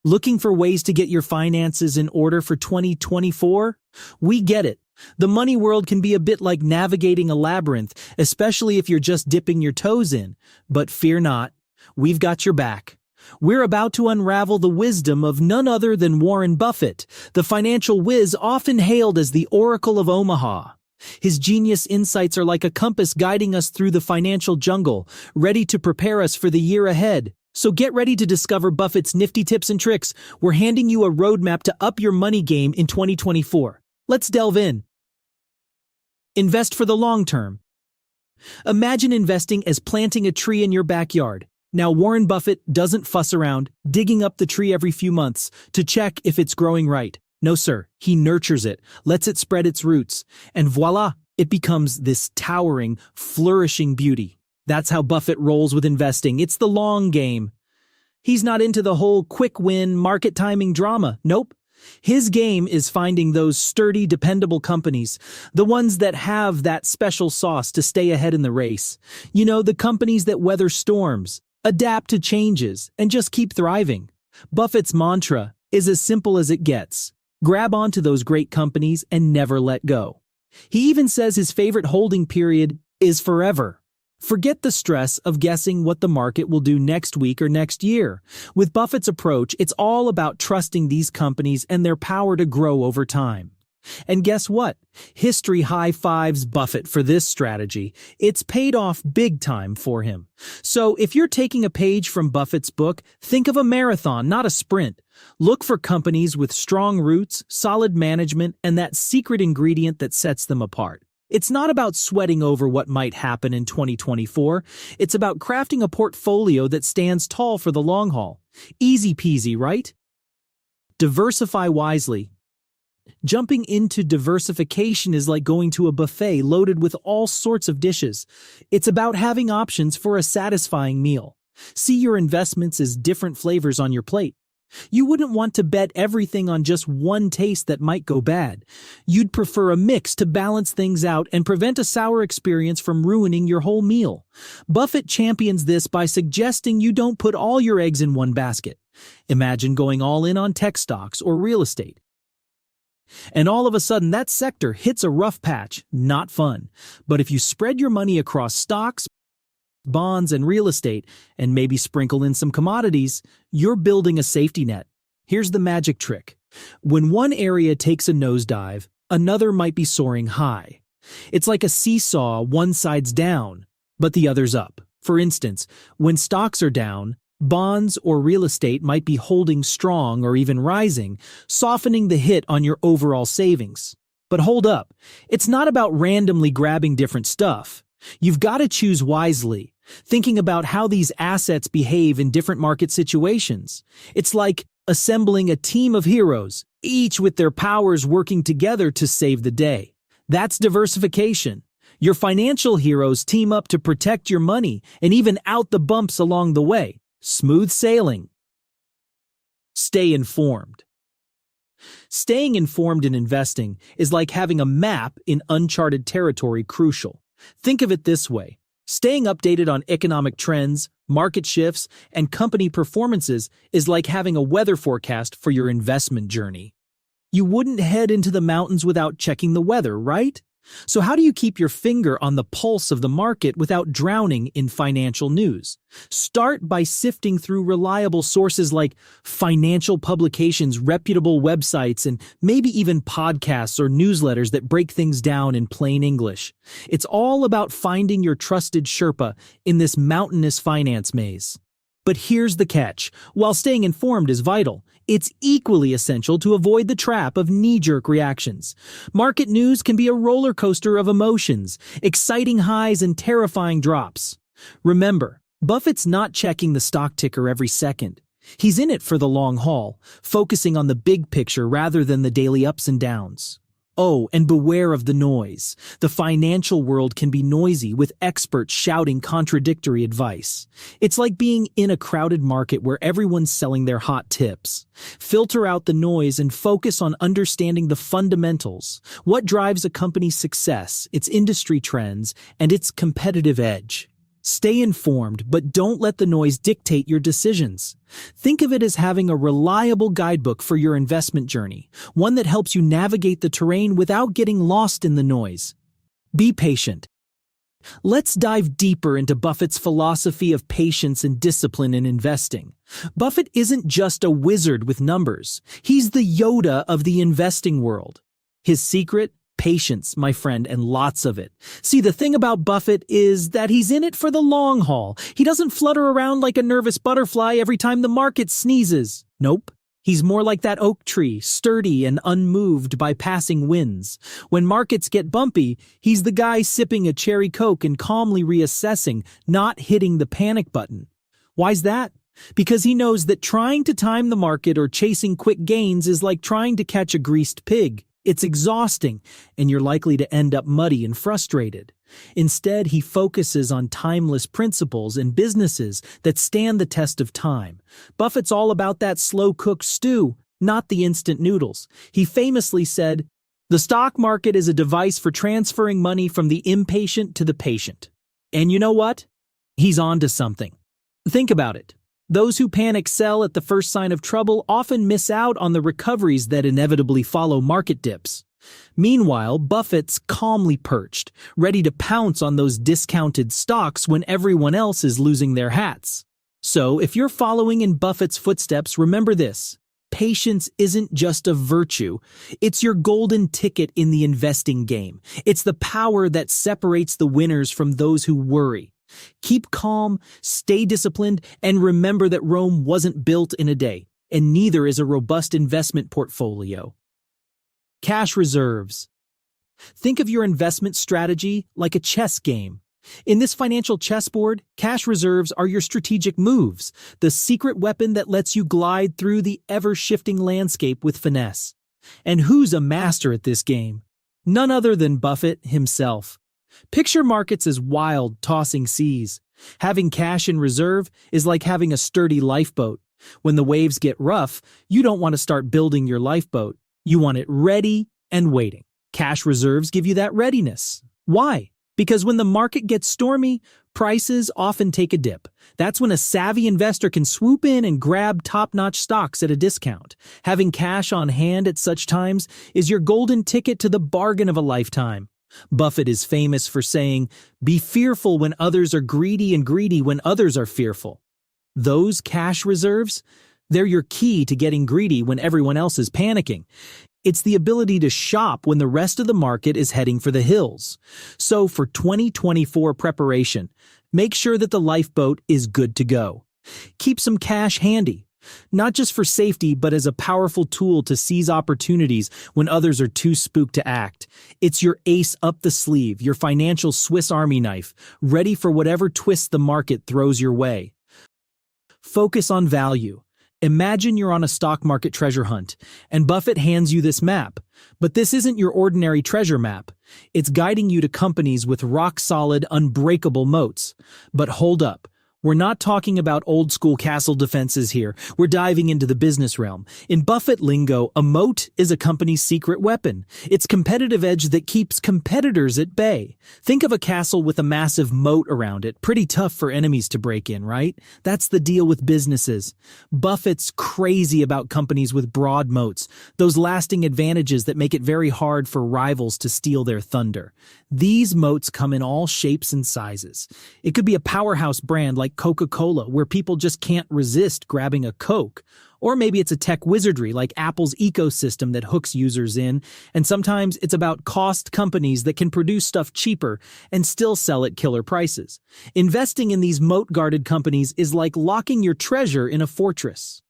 Looking for ways to get your finances in order for 2024? We get it. The money world can be a bit like navigating a labyrinth, especially if you're just dipping your toes in. But fear not, we've got your back. We're about to unravel the wisdom of none other than Warren Buffett, the financial whiz often hailed as the Oracle of Omaha. His genius insights are like a compass guiding us through the financial jungle, ready to prepare us for the year ahead. So get ready to discover Buffett's nifty tips and tricks. We're handing you a roadmap to up your money game in 2024. Let's delve in. Invest for the long term. Imagine investing as planting a tree in your backyard. Now, Warren Buffett doesn't fuss around, digging up the tree every few months to check if it's growing right. No, sir, he nurtures it, lets it spread its roots, and voila, it becomes this towering, flourishing beauty. That's how Buffett rolls with investing. It's the long game. He's not into the whole quick win, market timing drama. Nope. His game is finding those sturdy, dependable companies, the ones that have that special sauce to stay ahead in the race. You know, the companies that weather storms, adapt to changes, and just keep thriving. Buffett's mantra is as simple as it gets. Grab onto those great companies and never let go. He even says his favorite holding period is forever. Forget the stress of guessing what the market will do next week or next year. With Buffett's approach, it's all about trusting these companies and their power to grow over time. And guess what? History high-fives Buffett for this strategy. It's paid off big time for him. So if you're taking a page from Buffett's book, think of a marathon, not a sprint. Look for companies with strong roots, solid management, and that secret ingredient that sets them apart. It's not about sweating over what might happen in 2024. It's about crafting a portfolio that stands tall for the long haul. Easy peasy, right? Diversify wisely. Jumping into diversification is like going to a buffet loaded with all sorts of dishes. It's about having options for a satisfying meal. See your investments as different flavors on your plate. You wouldn't want to bet everything on just one taste that might go bad. You'd prefer a mix to balance things out and prevent a sour experience from ruining your whole meal. Buffett champions this by suggesting you don't put all your eggs in one basket. Imagine going all in on tech stocks or real estate. And all of a sudden that sector hits a rough patch. Not fun. But if you spread your money across stocks, bonds, and real estate, and maybe sprinkle in some commodities, you're building a safety net. Here's the magic trick. When one area takes a nosedive, another might be soaring high. It's like a seesaw, one side's down, but the other's up. For instance, when stocks are down, bonds or real estate might be holding strong or even rising, softening the hit on your overall savings. But hold up, it's not about randomly grabbing different stuff. You've got to choose wisely, thinking about how these assets behave in different market situations. It's like assembling a team of heroes, each with their powers working together to save the day. That's diversification. Your financial heroes team up to protect your money and even out the bumps along the way. Smooth sailing. Stay informed. Staying informed in investing is like having a map in uncharted territory crucial. Think of it this way. Staying updated on economic trends, market shifts, and company performances is like having a weather forecast for your investment journey. You wouldn't head into the mountains without checking the weather, right? So how do you keep your finger on the pulse of the market without drowning in financial news? Start by sifting through reliable sources like financial publications, reputable websites, and maybe even podcasts or newsletters that break things down in plain English. It's all about finding your trusted Sherpa in this mountainous finance maze. But here's the catch. While staying informed is vital, it's equally essential to avoid the trap of knee-jerk reactions. Market news can be a roller coaster of emotions, exciting highs and terrifying drops. Remember, Buffett's not checking the stock ticker every second. He's in it for the long haul, focusing on the big picture rather than the daily ups and downs. Oh, and beware of the noise. The financial world can be noisy, with experts shouting contradictory advice. It's like being in a crowded market where everyone's selling their hot tips. Filter out the noise and focus on understanding the fundamentals. What drives a company's success, its industry trends, and its competitive edge. Stay informed, but don't let the noise dictate your decisions. Think of it as having a reliable guidebook for your investment journey, one that helps you navigate the terrain without getting lost in the noise. Be patient. Let's dive deeper into Buffett's philosophy of patience and discipline in investing. Buffett isn't just a wizard with numbers. He's the Yoda of the investing world. His secret? Patience, my friend, and lots of it. See, the thing about Buffett is that he's in it for the long haul. He doesn't flutter around like a nervous butterfly every time the market sneezes. Nope. He's more like that oak tree, sturdy and unmoved by passing winds. When markets get bumpy, he's the guy sipping a cherry Coke and calmly reassessing, not hitting the panic button. Why's that? Because he knows that trying to time the market or chasing quick gains is like trying to catch a greased pig. It's exhausting, and you're likely to end up muddy and frustrated. Instead, he focuses on timeless principles and businesses that stand the test of time. Buffett's all about that slow-cooked stew, not the instant noodles. He famously said, "The stock market is a device for transferring money from the impatient to the patient." And you know what? He's on to something. Think about it. Those who panic sell at the first sign of trouble often miss out on the recoveries that inevitably follow market dips. Meanwhile, Buffett's calmly perched, ready to pounce on those discounted stocks when everyone else is losing their hats. So, if you're following in Buffett's footsteps, remember this. Patience isn't just a virtue. It's your golden ticket in the investing game. It's the power that separates the winners from those who worry. Keep calm, stay disciplined, and remember that Rome wasn't built in a day, and neither is a robust investment portfolio. Cash reserves. Think of your investment strategy like a chess game. In this financial chessboard, cash reserves are your strategic moves, the secret weapon that lets you glide through the ever-shifting landscape with finesse. And who's a master at this game? None other than Buffett himself. Picture markets as wild, tossing seas. Having cash in reserve is like having a sturdy lifeboat. When the waves get rough, you don't want to start building your lifeboat. You want it ready and waiting. Cash reserves give you that readiness. Why? Because when the market gets stormy, prices often take a dip. That's when a savvy investor can swoop in and grab top-notch stocks at a discount. Having cash on hand at such times is your golden ticket to the bargain of a lifetime. Buffett is famous for saying, "Be fearful when others are greedy and greedy when others are fearful." Those cash reserves, they're your key to getting greedy when everyone else is panicking. It's the ability to shop when the rest of the market is heading for the hills. So for 2024 preparation, make sure that the lifeboat is good to go. Keep some cash handy. Not just for safety, but as a powerful tool to seize opportunities when others are too spooked to act. It's your ace up the sleeve, your financial Swiss Army knife, ready for whatever twist the market throws your way. Focus on value. Imagine you're on a stock market treasure hunt, and Buffett hands you this map. But this isn't your ordinary treasure map. It's guiding you to companies with rock-solid, unbreakable moats. But hold up. We're not talking about old-school castle defenses here. We're diving into the business realm. In Buffett lingo, a moat is a company's secret weapon. It's competitive edge that keeps competitors at bay. Think of a castle with a massive moat around it. Pretty tough for enemies to break in, right? That's the deal with businesses. Buffett's crazy about companies with broad moats, those lasting advantages that make it very hard for rivals to steal their thunder. These moats come in all shapes and sizes. It could be a powerhouse brand like Coca-Cola, where people just can't resist grabbing a Coke. Or maybe it's a tech wizardry like Apple's ecosystem that hooks users in. And sometimes it's about cost companies that can produce stuff cheaper and still sell at killer prices. Investing in these moat-guarded companies is like locking your treasure in a fortress.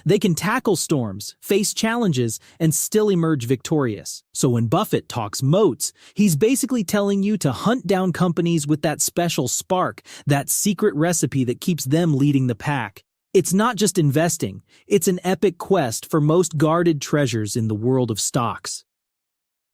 They can tackle storms, face challenges, and still emerge victorious. So when Buffett talks moats, he's basically telling you to hunt down companies with that special spark, that secret recipe that keeps them leading the pack. It's not just investing, it's an epic quest for most guarded treasures in the world of stocks.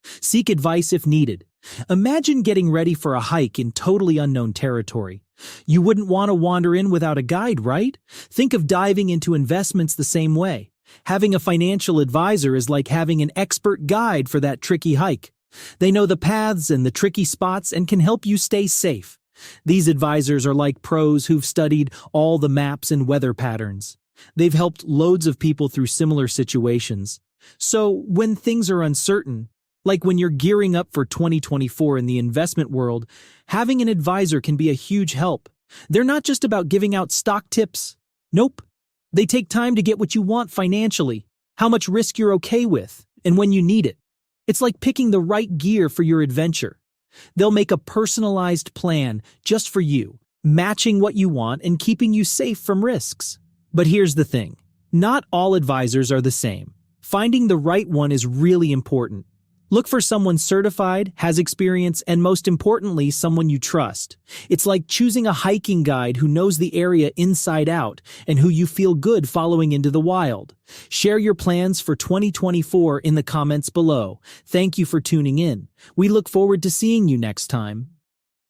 Seek advice if needed. Imagine getting ready for a hike in totally unknown territory. You wouldn't want to wander in without a guide, right? Think of diving into investments the same way. Having a financial advisor is like having an expert guide for that tricky hike. They know the paths and the tricky spots and can help you stay safe. These advisors are like pros who've studied all the maps and weather patterns. They've helped loads of people through similar situations. So when things are uncertain, like when you're gearing up for 2024 in the investment world, having an advisor can be a huge help. They're not just about giving out stock tips. Nope. They take time to get what you want financially, how much risk you're okay with, and when you need it. It's like picking the right gear for your adventure. They'll make a personalized plan just for you, matching what you want and keeping you safe from risks. But here's the thing. Not all advisors are the same. Finding the right one is really important. Look for someone certified, has experience, and most importantly, someone you trust. It's like choosing a hiking guide who knows the area inside out and who you feel good following into the wild. Share your plans for 2024 in the comments below. Thank you for tuning in. We look forward to seeing you next time.